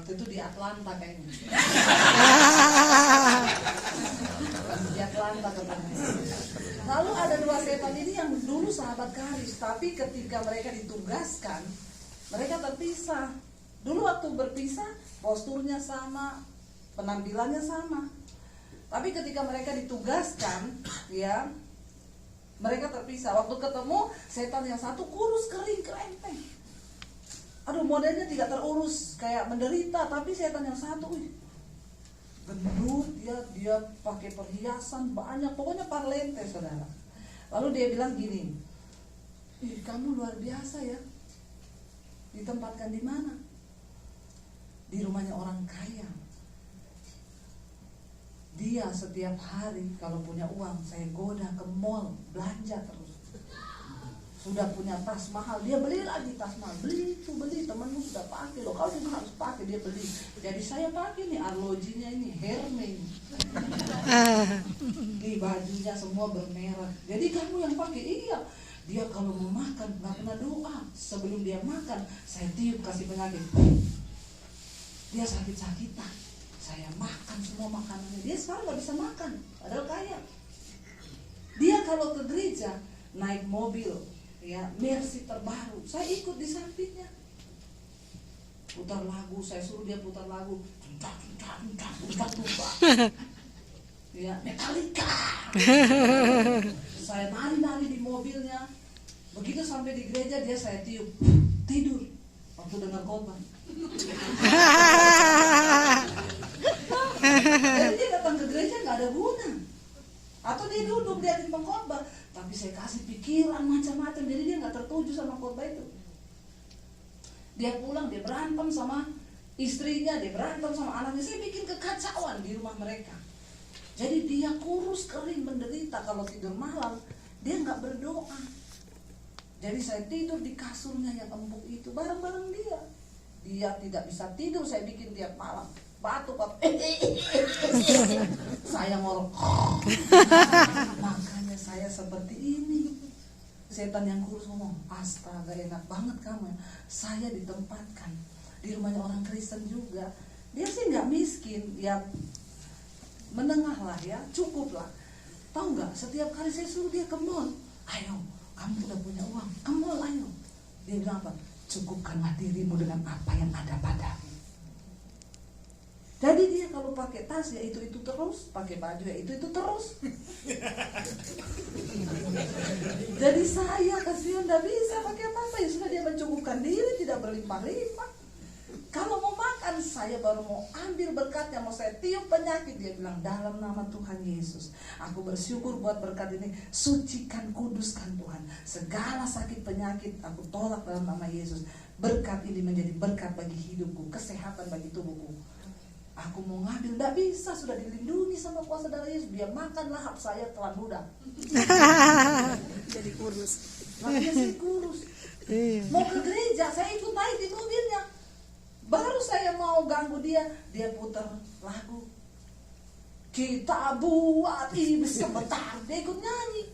Waktu itu di Atlanta kayaknya. Di Atlanta katanya. Lalu ada dua setan ini yang dulu sahabat karib, tapi ketika mereka ditugaskan, mereka terpisah. Dulu waktu berpisah, posturnya sama, penampilannya sama. Tapi ketika mereka ditugaskan, ya, mereka terpisah. Waktu ketemu, setan yang satu kurus, kering, kerempeng. Aduh, modelnya tidak terurus, kayak menderita. Tapi setan yang satu, gendut, dia pakai perhiasan banyak, pokoknya parlente, saudara. Lalu dia bilang gini, kamu luar biasa ya. Ditempatkan di mana? Di rumahnya orang kaya. Dia setiap hari kalau punya uang, saya goda ke mall, belanja terus. Sudah punya tas mahal, dia beli lagi tas mahal. Beli itu, beli, temanmu sudah pakai loh, kau juga harus pakai, dia beli. Jadi saya pakai nih, arlojinya ini, Hermes. Di bajunya semua bermerek. Jadi kamu yang pakai, iya. Dia kalau mau makan, gak pernah doa. Sebelum dia makan, saya tiup kasih penyakit. Dia sakit-sakitan. Saya makan semua makanannya. Dia sekarang gak bisa makan, padahal kaya. Dia kalau ke gereja, naik mobil, ya, Mercy terbaru, saya ikut di sampingnya. Putar lagu, saya suruh dia putar lagu, ya, Metallica. Saya nari-nari di mobilnya. Begitu sampai di gereja, dia saya tiup, tidur waktu dengar khotbah. Jadi dia datang ke gereja nggak ada guna. Atau dia duduk di pengkhotbah, tapi saya kasih pikiran macam-macam, jadi dia nggak tertuju sama khotbah itu. Dia pulang, dia berantem sama istrinya, dia berantem sama anaknya. Saya bikin kekacauan di rumah mereka. Jadi dia kurus, kering, menderita. Kalau tidur malam, dia nggak berdoa. Jadi saya tidur di kasurnya yang empuk itu bareng-bareng dia. Dia tidak bisa tidur, saya bikin tiap malam. Batuk, saya ngorok. Makanya saya seperti ini. Setan yang kurus ngomong, astaga enak banget kamu. Saya ditempatkan di rumahnya orang Kristen juga. Dia sih nggak miskin, ya menengah lah ya, cukup lah. Tahu nggak? Setiap kali saya suruh dia ke mall, ayo, kamu udah punya uang, ke mall ayo. Dia bilang apa? Cukupkanlah dirimu dengan apa yang ada padamu. Jadi dia kalau pakai tas ya itu terus, pakai baju ya itu terus. Jadi saya kasihan tidak bisa pakai apa-apa, ya sudah dia mencukupkan diri, tidak berlimpah-limpah. Kalau mau makan, saya baru mau ambil berkatnya, mau saya tiup penyakit. Dia bilang, dalam nama Tuhan Yesus, aku bersyukur buat berkat ini. Sucikan, kuduskan Tuhan. Segala sakit penyakit, aku tolak dalam nama Yesus. Berkat ini menjadi berkat bagi hidupku, kesehatan bagi tubuhku. Aku mau ngambil, tidak bisa, sudah dilindungi sama kuasa darah Yesus. Dia makan lahap saya telan ludah. Jadi kurus. Makanya saya kurus. Mau ke gereja, saya ikut naik di mobilnya. Baru saya mau ganggu dia, dia putar lagu. Kita buat ini sebentar, dia ikut nyanyi.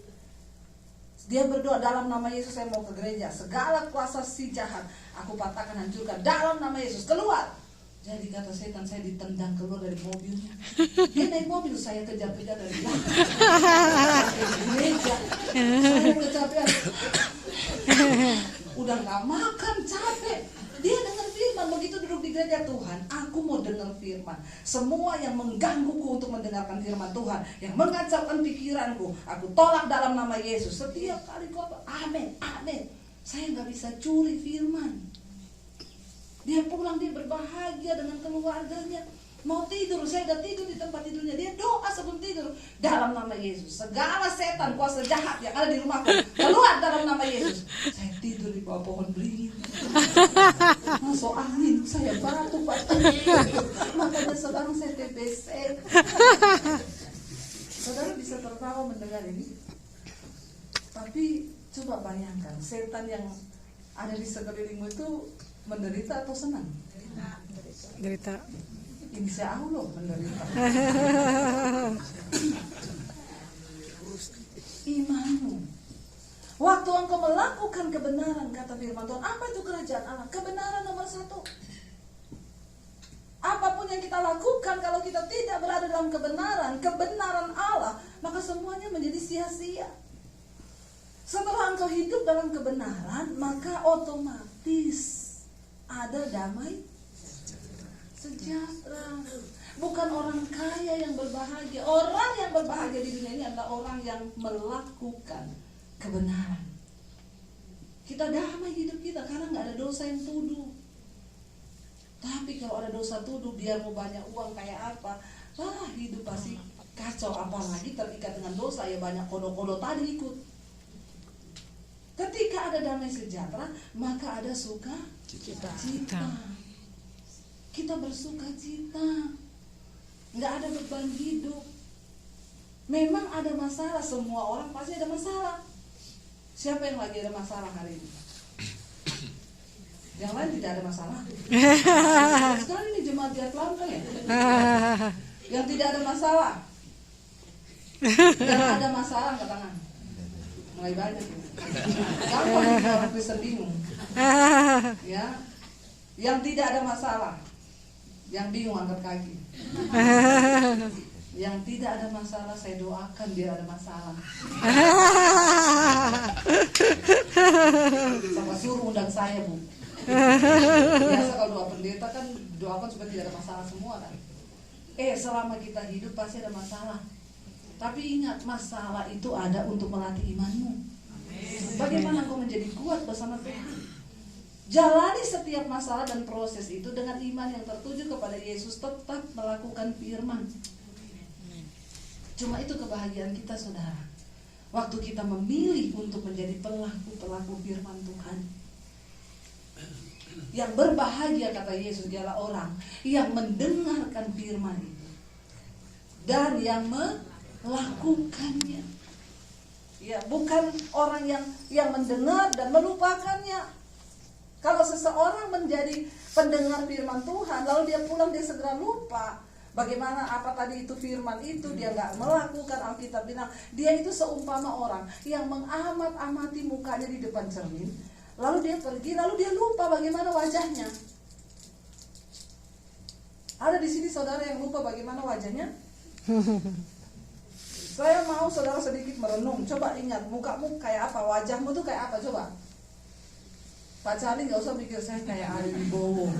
Dia berdoa, dalam nama Yesus saya mau ke gereja. Segala kuasa si jahat, aku patahkan, hancurkan. Dalam nama Yesus, keluar. Jadi kata setan, saya ditendang keluar dari mobilnya. Dia naik mobil, saya kejar-kejar dari belakang. Gereja, saya kecapean. Udah gak makan, capek. Dia dengar firman, begitu duduk di gereja, Tuhan, aku mau dengar firman. Semua yang menggangguku untuk mendengarkan firman Tuhan, yang mengacaukan pikiranku, aku tolak dalam nama Yesus. Setiap kali khotbah, amin, amin. Saya gak bisa curi firman. Dia pulang, dia berbahagia dengan keluarganya. Mau tidur, saya udah tidur di tempat tidurnya. Dia doa sebelum tidur, dalam nama Yesus. Segala setan, kuasa jahat yang ada di rumahku, keluar dalam nama Yesus. Saya tidur di bawah pohon beringin. Masuk angin, saya batuk. Makanya sekarang saya TBC. Saudara bisa tertawa mendengar ini. Tapi coba bayangkan, setan yang ada di sekelilingmu itu menderita atau senang? Derita. Insya Allah menderita. Imanmu. Waktu engkau melakukan kebenaran, kata firman Tuhan, apa itu kerajaan Allah? Kebenaran nomor 1. yang kita lakukan, kalau kita tidak berada dalam kebenaran Allah, maka semuanya menjadi sia-sia. Setelah engkau hidup dalam kebenaran, maka otomatis ada damai sejahtera. Bukan orang kaya yang berbahagia. Orang yang berbahagia di dunia ini adalah orang yang melakukan kebenaran. Kita damai hidup kita karena gak ada dosa yang tuduh. Tapi kalau ada dosa tuduh, biar mau banyak uang kayak apa, hidup pasti kacau. Apalagi terikat dengan dosa, ya banyak kodo-kodo tadi ikut. Ketika ada damai sejahtera, maka ada sukacita. Kita bersuka cita, nggak ada beban hidup. Memang ada masalah, semua orang pasti ada masalah. Siapa yang lagi ada masalah hari ini? Yang lain tidak ada masalah. Sekarang ini jemaat di Atlanta ya. Yang tidak ada masalah. Yang ada masalah angkat tangan. Mulai banyak ya. Gampang orang Kristen bingung. Ya. Yang tidak ada masalah. Yang bingung angkat kaki. Yang tidak ada masalah, saya doakan biar ada masalah. Sama suruh undang saya, Bu. Biasa kalau doa pendeta kan doakan supaya tidak ada masalah semua kan. Selama kita hidup pasti ada masalah. Tapi ingat, masalah itu ada untuk melatih imanmu. Bagaimana kau menjadi kuat bersama Tuhan? Jalani setiap masalah dan proses itu dengan iman yang tertuju kepada Yesus, tetap melakukan firman. Cuma itu kebahagiaan kita, saudara. Waktu kita memilih untuk menjadi pelaku firman Tuhan. Yang berbahagia, kata Yesus, ialah orang yang mendengarkan firman itu dan yang melakukannya. Ya, bukan orang yang mendengar dan melupakannya. Kalau seseorang menjadi pendengar firman Tuhan, lalu dia pulang dia segera lupa bagaimana apa tadi itu firman itu, dia nggak melakukan. Alkitab bilang dia itu seumpama orang yang mengamat-amati mukanya di depan cermin, lalu dia pergi, lalu dia lupa bagaimana wajahnya. Ada di sini saudara yang lupa bagaimana wajahnya? Saya mau saudara sedikit merenung. Coba ingat, mukamu kayak apa, wajahmu tuh kayak apa, coba. Pak Cali nggak usah pikir saya kayak Ari Wibowo.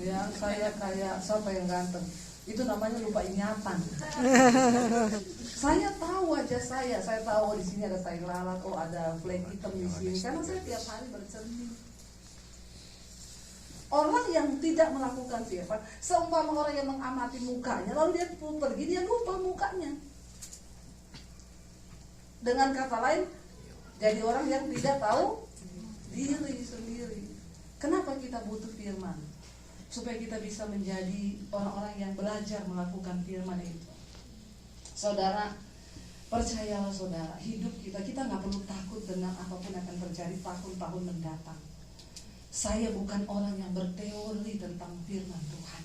Ya, saya kayak siapa yang ganteng. Itu namanya lupa ingatan. Saya tahu wajah saya tahu di sini ada tai lalat, ada flek hitam di sini, karena saya tiap hari bercermin. Orang yang tidak melakukan firman, seumpama orang yang mengamati mukanya, lalu dia pergi, dia lupa mukanya. Dengan kata lain, jadi orang yang tidak tahu diri sendiri. Kenapa kita butuh firman? Supaya kita bisa menjadi orang-orang yang belajar melakukan firman itu. Saudara, percayalah saudara, hidup kita gak perlu takut dengan apapun yang akan terjadi tahun-tahun mendatang. Saya bukan orang yang berteori tentang firman Tuhan.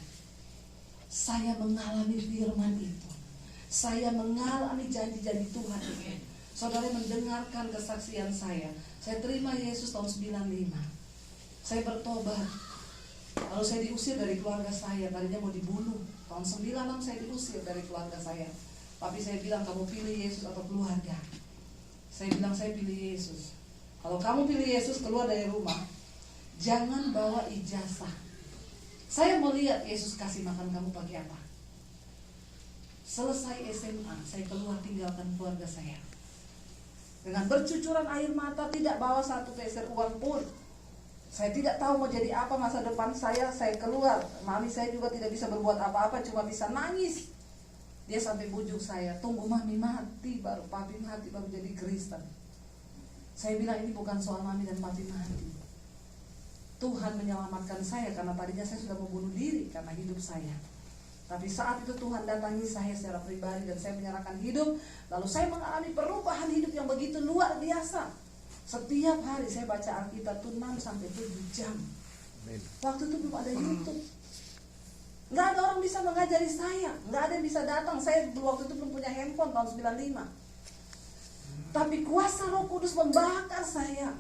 Saya mengalami firman itu. Saya mengalami janji-janji Tuhan itu. Saudara mendengarkan kesaksian saya terima Yesus tahun 95. Saya bertobat. Lalu saya diusir dari keluarga saya. Tadinya mau dibunuh. Tahun 96 saya diusir dari keluarga saya. Tapi saya bilang, kamu pilih Yesus atau keluarga? Saya bilang, saya pilih Yesus. Kalau kamu pilih Yesus, keluar dari rumah, jangan bawa ijazah. Saya mau lihat Yesus kasih makan kamu pagi apa. Selesai SMA, saya keluar tinggalkan keluarga saya. Dengan bercucuran air mata, tidak bawa satu peser uang pun. Saya tidak tahu mau jadi apa masa depan saya keluar. Mami saya juga tidak bisa berbuat apa-apa, cuma bisa nangis. Dia sampai bujuk saya, tunggu mami mati, baru papi mati, baru jadi Kristen. Saya bilang, ini bukan soal mami dan papi mati. Tuhan menyelamatkan saya, karena tadinya saya sudah membunuh diri karena hidup saya. Tapi saat itu Tuhan datangi saya secara pribadi dan saya menyerahkan hidup. Lalu saya mengalami perubahan hidup yang begitu luar biasa. Setiap hari saya baca Alkitab tuh 6-7 jam. Waktu itu belum ada YouTube. Nggak ada orang bisa mengajari saya. Nggak ada yang bisa datang. Saya waktu itu belum punya handphone tahun 95. Tapi kuasa Roh Kudus membakar saya.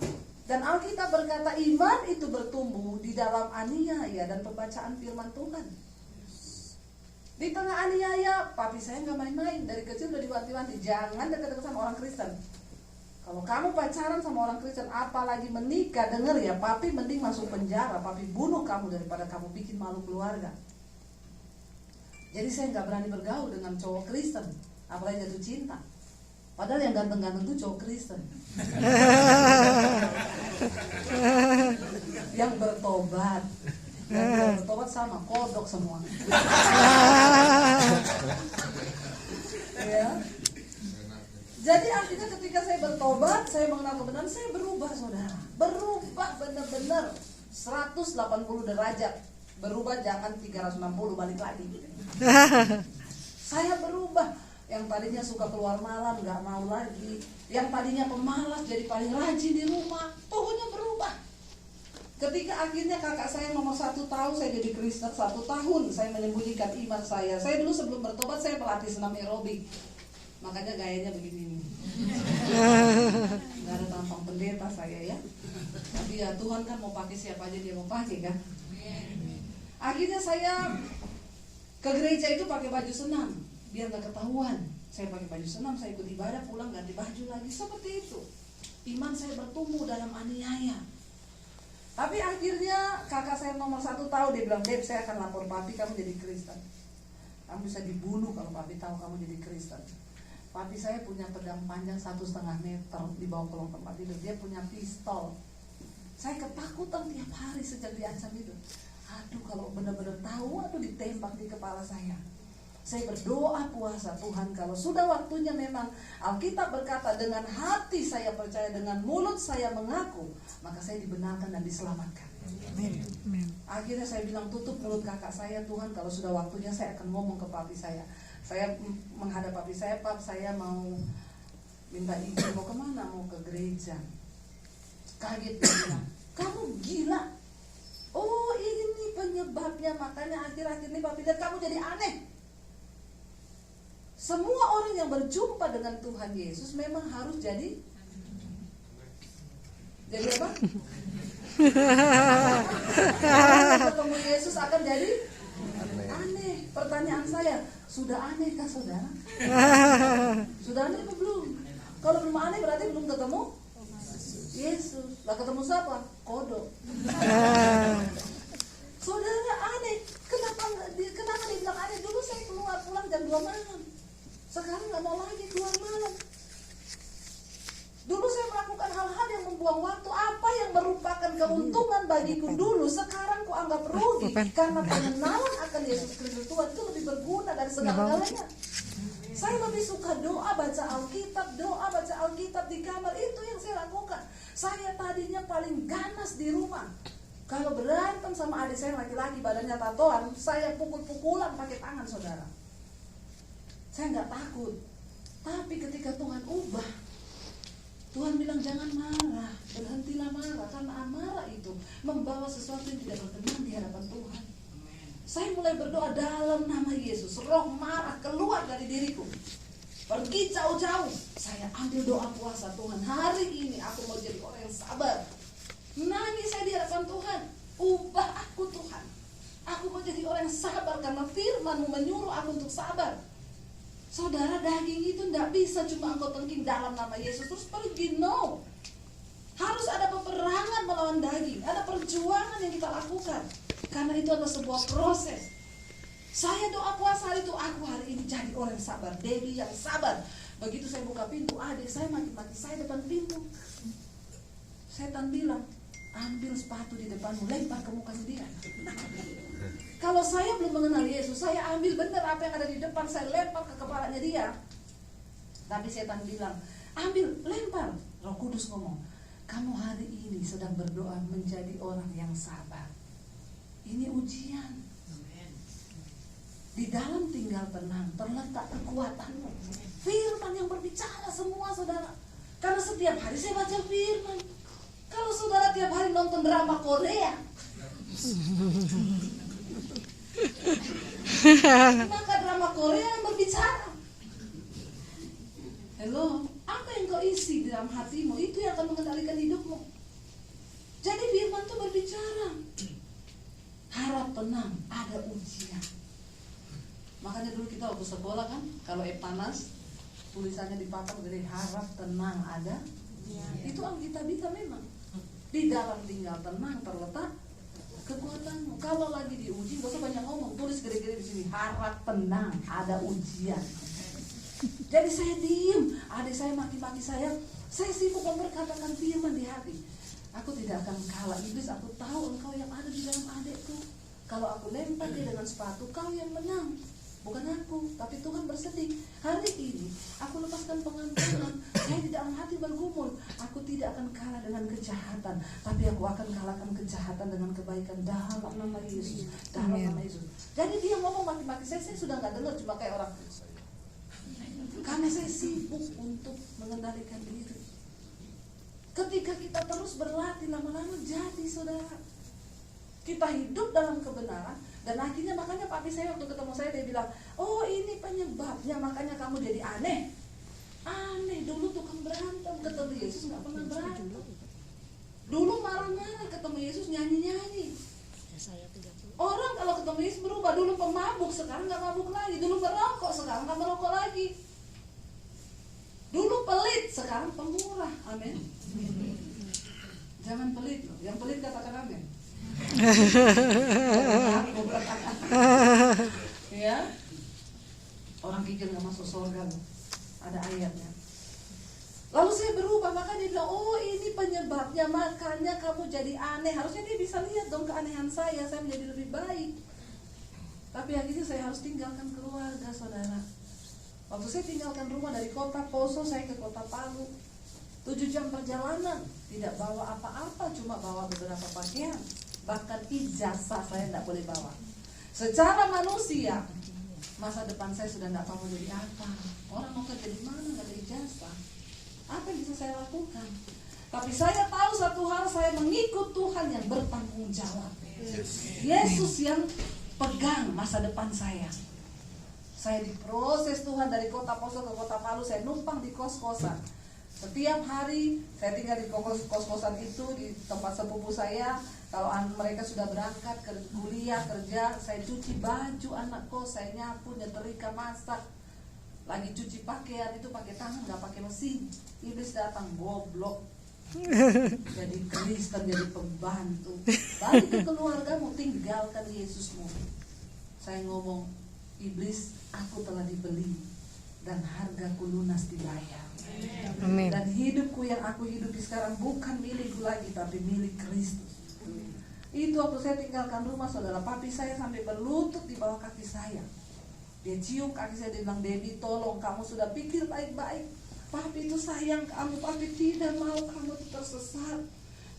Dan Alkitab berkata iman itu bertumbuh di dalam aniaya dan pembacaan firman Tuhan. Di tengah aniaya, papi saya nggak main-main. Dari kecil udah diwanti-wanti, jangan dekat-dekat sama orang Kristen. Kalau kamu pacaran sama orang Kristen, apalagi menikah, denger ya, papi mending masuk penjara, papi bunuh kamu daripada kamu bikin malu keluarga. Jadi saya nggak berani bergaul dengan cowok Kristen, apalagi jatuh cinta. Padahal yang ganteng-ganteng tuh cowok Kristen. Yang bertobat. Yang tidak bertobat sama kodok semua. Ya. Jadi artinya ketika saya bertobat, saya mengenal kebenaran, saya berubah, saudara. Berubah benar-benar 180 derajat. Berubah jangan 360 balik lagi. Saya berubah. Yang tadinya suka keluar malam gak mau lagi. Yang tadinya pemalas jadi paling rajin di rumah. Pokoknya berubah. Ketika akhirnya kakak saya nomor 1 tahu saya jadi Kristen, 1 tahun saya menyembunyikan iman saya. Saya dulu sebelum bertobat saya pelatih senam aerobik. Makanya gayanya begini nih. Gak ada tampang pendeta saya ya. Tapi ya Tuhan kan mau pakai siapa aja dia mau pakai kan. Akhirnya saya ke gereja itu pakai baju senam biar gak ketahuan. Saya pakai baju senam, saya ikut ibadah, pulang ganti baju lagi. Seperti itu. Iman saya bertumbuh dalam aniaya. Tapi akhirnya kakak saya nomor 1 tahu, dia bilang, Deb, saya akan lapor papi kamu jadi Kristen. Kamu bisa dibunuh kalau papi tahu kamu jadi Kristen. Papi saya punya pedang panjang 1,5 meter di bawah kolong tempat tidur. Dia punya pistol. Saya ketakutan tiap hari sejak diancam itu. Aduh, kalau benar-benar tahu, ditembak di kepala saya. Saya berdoa puasa, Tuhan kalau sudah waktunya memang Alkitab berkata dengan hati saya percaya, dengan mulut saya mengaku, maka saya dibenarkan dan diselamatkan. Amin. Akhirnya saya bilang tutup mulut kakak saya, Tuhan kalau sudah waktunya saya akan ngomong ke papi saya. Saya menghadap papi saya, Pap saya mau minta izin, mau kemana? Mau ke gereja. Kaget dia bilang, kamu gila. Oh ini penyebabnya, makanya akhir-akhir ini papi lihat kamu jadi aneh. Semua orang yang berjumpa dengan Tuhan Yesus memang harus jadi apa? Orang yang ketemu Yesus akan jadi aneh. Pertanyaan saya, sudah aneh kah saudara? Sudah aneh apa belum? Kalau belum aneh berarti belum ketemu Yesus. Lah ketemu siapa? Kodok. Saudara aneh. Kenapa dia bilang aneh? Dulu saya keluar pulang jam 2 malam. Sekarang gak mau lagi keluar malam. Dulu saya melakukan hal-hal yang membuang waktu. Apa yang merupakan keuntungan bagiku dulu, sekarang ku anggap rugi. Karena pengenalan akan Yesus Kristus Tuhan itu lebih berguna dari segala-galanya. Saya lebih suka doa, baca Alkitab di kamar. Itu yang saya lakukan. Saya tadinya paling ganas di rumah. Kalau berantem sama adik saya laki-laki, badannya tatoan, saya pukul-pukulan pakai tangan, saudara. Saya nggak takut. Tapi ketika Tuhan ubah, Tuhan bilang jangan marah, berhentilah marah. Karena amarah itu membawa sesuatu yang tidak berkenan di hadapan Tuhan. Saya mulai berdoa dalam nama Yesus. Roh marah keluar dari diriku, pergi jauh-jauh. Saya ambil doa puasa, Tuhan hari ini aku mau jadi orang yang sabar. Nangis saya di hadapan Tuhan. Ubah aku Tuhan. Aku mau jadi orang yang sabar karena firman-Mu menyuruh aku untuk sabar. Saudara, daging itu tidak bisa cuma engkau tengking dalam nama Yesus terus pergi, no. Harus ada peperangan melawan daging. Ada perjuangan yang kita lakukan. Karena itu adalah sebuah proses. Saya doa puasa hari itu, aku hari ini jadi orang yang sabar. Debbie yang sabar. Begitu saya buka pintu, adik saya maki-maki saya depan pintu. Setan bilang, ambil sepatu di depanmu, lempar ke mukanya dia. Kalau saya belum mengenal Yesus, saya ambil benar apa yang ada di depan, saya lempar ke kepalanya dia. Tapi setan bilang, ambil, lempar. Roh Kudus ngomong, kamu hari ini sedang berdoa menjadi orang yang sabar. Ini ujian. Di dalam tinggal tenang terletak kekuatanmu. Firman yang berbicara semua, saudara. Karena setiap hari saya baca firman. Kalau saudara tiap hari nonton drama Korea, maka drama Korea yang berbicara. Hello, apa yang kau isi di dalam hatimu, itu yang akan mengendalikan hidupmu. Jadi firman itu berbicara, harap tenang, ada ujian. Makanya dulu kita waktu sekolah kan, kalau panas, tulisannya di papan gede, harap tenang, ada. Itu Alkitabiah memang. Di dalam tinggal tenang terletak kekuatanmu. Kalau lagi diuji, gak usah banyak ngomong, tulis gede-gede di sini, harap tenang, ada ujian. Jadi saya diem, adik saya maki-maki saya sibuk memperkatakan firman di hati. Aku tidak akan kalah iblis, aku tahu engkau yang ada di dalam adikku. Kalau aku lempar dia dengan sepatu, kau yang menang, bukan aku. Tapi Tuhan bersedih, hari ini aku lepaskan pengampunan. Saya di dalam hati bergumul, aku tidak akan kalah dengan kejahatan, tapi aku akan kalahkan kejahatan dengan kebaikan dalam nama Yesus, dalam nama Yesus. Jadi dia ngomong maki-maki saya sudah gak dengar, cuma kayak orang, karena saya sibuk untuk mengendalikan diri. Ketika kita terus berlatih, lama-lama jadi saudara. Kita hidup dalam kebenaran. Dan akhirnya makanya papi saya waktu ketemu saya, dia bilang, oh ini penyebabnya, makanya kamu jadi aneh. Aneh, dulu tukang berantem, ketemu Yesus gak pernah berantem. Dulu marah-marah, ketemu Yesus nyanyi-nyanyi. Orang kalau ketemu Yesus berubah, dulu pemabuk, sekarang gak mabuk lagi. Dulu merokok, sekarang gak merokok lagi. Dulu pelit, sekarang pemurah. Amin. Jangan pelit loh. Yang pelit katakan amin. Ya. Orang kikir gak masuk surga loh. Ada ayatnya. Lalu saya berubah, maka dia bilang, oh ini penyebabnya, makanya kamu jadi aneh. Harusnya dia bisa lihat dong keanehan saya menjadi lebih baik. Tapi akhirnya saya harus tinggalkan keluarga, saudara. Waktu saya tinggalkan rumah dari kota Poso, saya ke kota Palu, 7 jam perjalanan, tidak bawa apa-apa, cuma bawa beberapa pakaian. Bahkan ijazah saya tidak boleh bawa. Secara manusia, masa depan saya sudah tidak tahu jadi apa. Orang mau kerja di mana, nggak ada ijazah. Apa yang bisa saya lakukan? Tapi saya tahu satu hal, saya mengikut Tuhan yang bertanggung jawab. Yesus yang pegang masa depan saya. Saya diproses Tuhan dari kota Poso ke kota Palu, saya numpang di kos-kosan. Setiap hari saya tinggal di kos-kosan itu, di tempat sepupu saya. Kalau mereka sudah berangkat ke kuliah, kerja, saya cuci baju anak kos, saya nyapu, nyetrika, masak. Lagi cuci pakaian itu pakai tangan, gak pakai mesin. Iblis datang, goblok. Jadi Kristen, jadi pembantu. Balik ke keluargamu, tinggalkan Yesusmu. Saya ngomong, iblis, aku telah dibeli dan hargaku lunas dibayar. Amin. Dan hidupku yang aku hidupi sekarang bukan milikku lagi, tapi milik Kristus. Itu waktu saya tinggalkan rumah, saudara, papi saya sampai berlutut di bawah kaki saya. Dia cium kaki saya, dia bilang, Debbie tolong, kamu sudah pikir baik-baik. Papi itu sayang kamu, papi tidak mau kamu tersesat.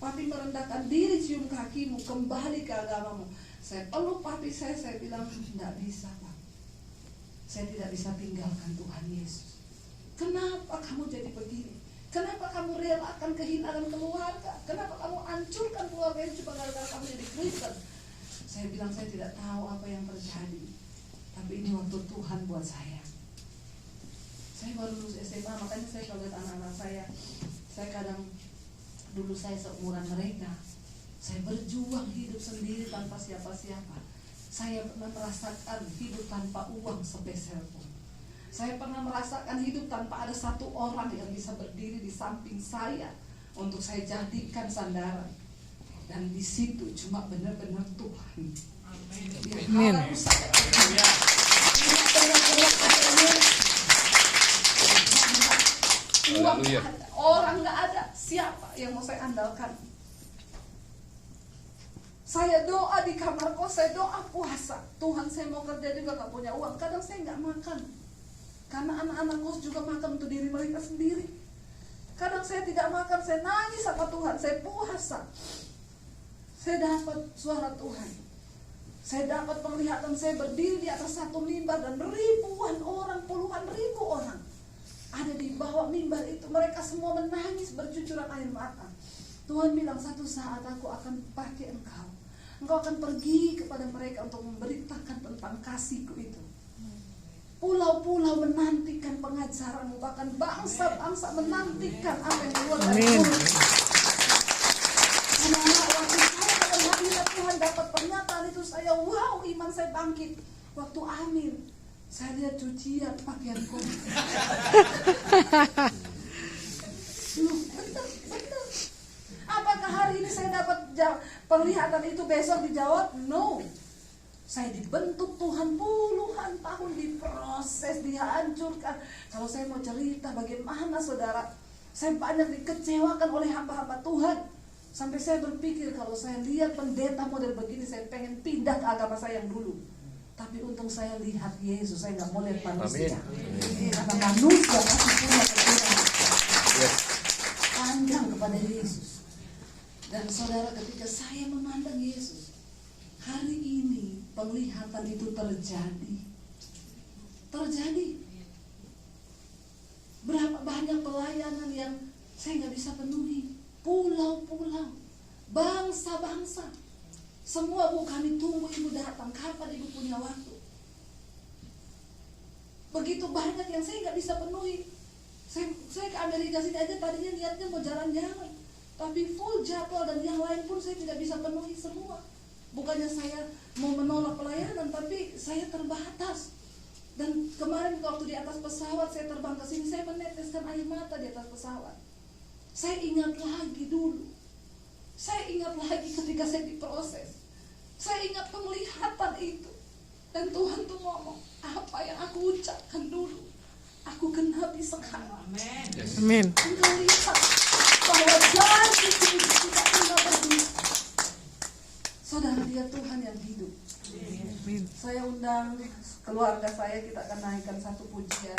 Papi merendahkan diri, cium kakimu, kembali ke agamamu. Saya peluk papi saya bilang, tidak bisa Pak. Saya tidak bisa tinggalkan Tuhan Yesus. Kenapa kamu jadi begini? Kenapa kamu relakan kehinaan keluarga? Kenapa kamu hancurkan keluarga ini cuma gara-gara kamu jadi Kristen? Saya bilang, saya tidak tahu apa yang terjadi. Tapi ini waktu Tuhan buat saya. Saya baru lulus SMA, makanya saya kalau lihat anak-anak saya kadang, dulu saya seumuran mereka. Saya berjuang hidup sendiri tanpa siapa-siapa. Saya pernah merasakan hidup tanpa uang sepeser pun. Saya pernah merasakan hidup tanpa ada satu orang yang bisa berdiri di samping saya untuk saya jadikan sandaran. Dan di situ cuma benar-benar Tuhan. Amin. Uang nggak ada, orang nggak ada, siapa yang mau saya andalkan? Saya doa di kamar kos, saya doa puasa. Tuhan, saya mau kerja juga gak punya uang. Kadang saya gak makan, karena anak-anak kos juga makan untuk diri mereka sendiri. Kadang saya tidak makan, saya nangis sama Tuhan, saya puasa. Saya dapat suara Tuhan. Saya dapat penglihatan, saya berdiri di atas satu mimbar dan ribuan orang, puluhan ribu orang ada di bawah mimbar itu. Mereka semua menangis bercucuran air mata. Tuhan bilang, satu saat aku akan pakai engkau. Engkau akan pergi kepada mereka untuk memberitakan tentang kasihku itu. Pulau-pulau menantikan pengajaranmu, bahkan bangsa-bangsa menantikan apa yang keluar dari mulut. Anak-anak, waktu saya dapat hadirat Tuhan, dapat pernyataan itu, saya wow, iman saya bangkit. Waktu amin, saya lihat cucian pakaian kami. Loh, betul. Apakah hari ini saya dapat penglihatan itu, besok dijawab? No. Saya dibentuk Tuhan puluhan tahun, diproses, dihancurkan. Kalau saya mau cerita bagaimana saudara, saya banyak dikecewakan oleh hamba-hamba Tuhan. Sampai saya berpikir kalau saya lihat pendeta model begini, saya pengen pindah ke agama saya yang dulu. Tapi untung saya lihat Yesus, saya nggak mau lihat manusia. Karena manusia masih punya kekurangan. Pandang kepada Yesus. Dan saudara, ketika saya memandang Yesus, hari ini penglihatan itu terjadi. Berapa banyak pelayanan yang saya nggak bisa penuhi. Pulau-pulau, bangsa-bangsa, semua Bu, kami tunggu Ibu datang. Kapan Ibu punya waktu? Begitu banyak yang saya nggak bisa penuhi. Saya ke Amerika sini aja tadinya niatnya mau jalan-jalan, tapi full jadwal, dan yang lain pun saya tidak bisa penuhi semua. Bukannya saya mau menolak pelayanan, tapi saya terbatas. Dan kemarin waktu di atas pesawat saya terbang ke sini, saya meneteskan air mata di atas pesawat. Saya ingat lagi dulu. Saya ingat lagi ketika saya diproses. Saya ingat penglihatan itu. Dan Tuhan tuh ngomong, apa yang aku ucapkan dulu, aku genapi sekarang. Amin. Engkau lihat bahwa janji itu tidak pernah berhenti. Saudara, dia Tuhan yang hidup. Amin. Saya undang keluarga saya, kita akan naikkan satu pujian.